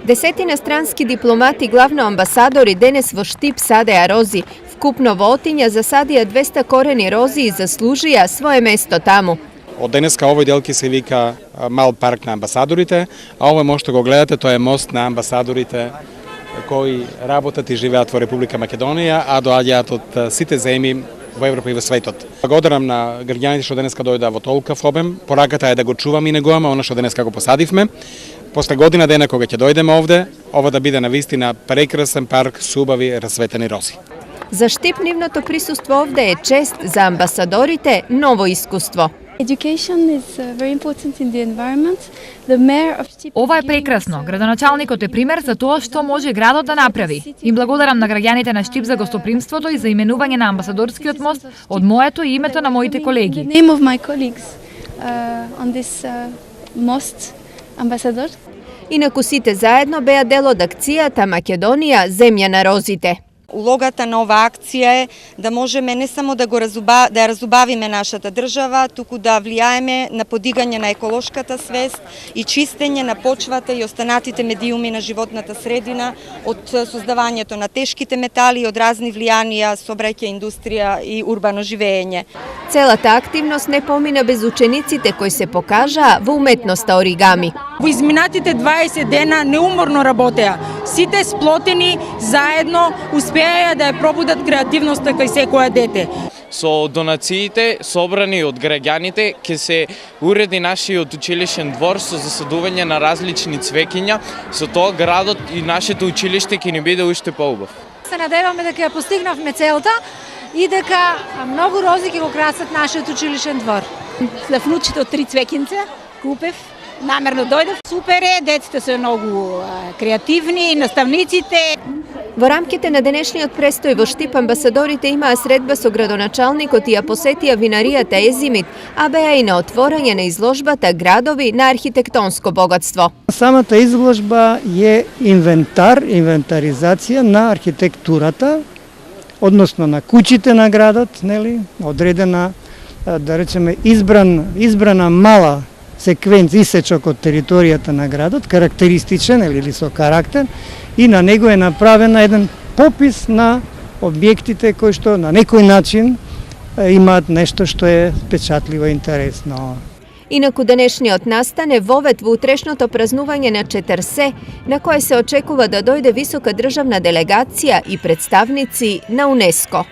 Десетина странски дипломати, главно амбасадори, денес во Штип садеа рози. Вкупно во Отиња засадија 200 корени рози и заслужија свое место таму. Од денеска овој дел ќе се вика мал парк на амбасадорите, а овој можете го гледате, тоа е мост на амбасадорите кои работат и живеат во Република Македонија, а доаѓаат од сите земји во Европа и во светот. Благодарам на граѓаните што денеска дојдоа во толков обем. Пораката е да го чуваме и негуваме она што денеска го посадивме. После година дена кога ќе дојдеме овде, ова да биде навистина прекрасен парк со убави расветени рози. За Штип нивното присуство овде е чест, за амбасадорите ново искуство. Ова е прекрасно. Градоначалникот е пример за тоа што може градот да направи. Им благодарам на граѓаните на Штип за гостопримството и за именување на амбасадорскиот мост од моето и името на моите колеги. Инаку сите заедно беа дел од акцијата Македонија, земја на розите. Улогата на ова акција е да можеме не само да ја разубавиме нашата држава, туку да влијаеме на подигање на еколошката свест и чистење на почвата и останатите медиуми на животната средина од создавањето на тешките метали и од разни влијанија, сообраќај, индустрија и урбано живење. Целата активност не помина без учениците кои се покажаа во уметноста оригами. Во изминатите 20 дена неуморно работеа. Сите сплотени заедно успеа да ја пробудат креативноста кај секое дете. Со донациите собрани од граѓаните ќе се уреди нашиот училишен двор со засадување на различни цвеќиња. Со тоа градот и нашето училиште ќе ни биде уште поубав. Се надеваме дека ја постигнавме целта и дека многу рози ќе го красат нашиот училишен двор. За внучите од 3 цвеќинца купев. Намерно дојдов. Супер е, деците се многу креативни, наставниците. Во рамките на денешниот престој во Штип амбасадорите имаа средба со градоначалникот и ја посетија винаријата Езимит, а беа и на отворање на изложбата Градови на архитектонско богатство. Самата изложба е инвентаризација на архитектурата, односно на куќите на градот, нели, одредена, да речеме, избрана мала секвенц исечок од територијата на градот, карактеристичен или со карактер, и на него е направен еден попис на објектите кои што на некој начин имаат нешто што е впечатливо и интересно. Инаку денешниот настан е вовет во утрешното празнување на Четрсе, на кое се очекува да дојде висока државна делегација и представници на УНЕСКО.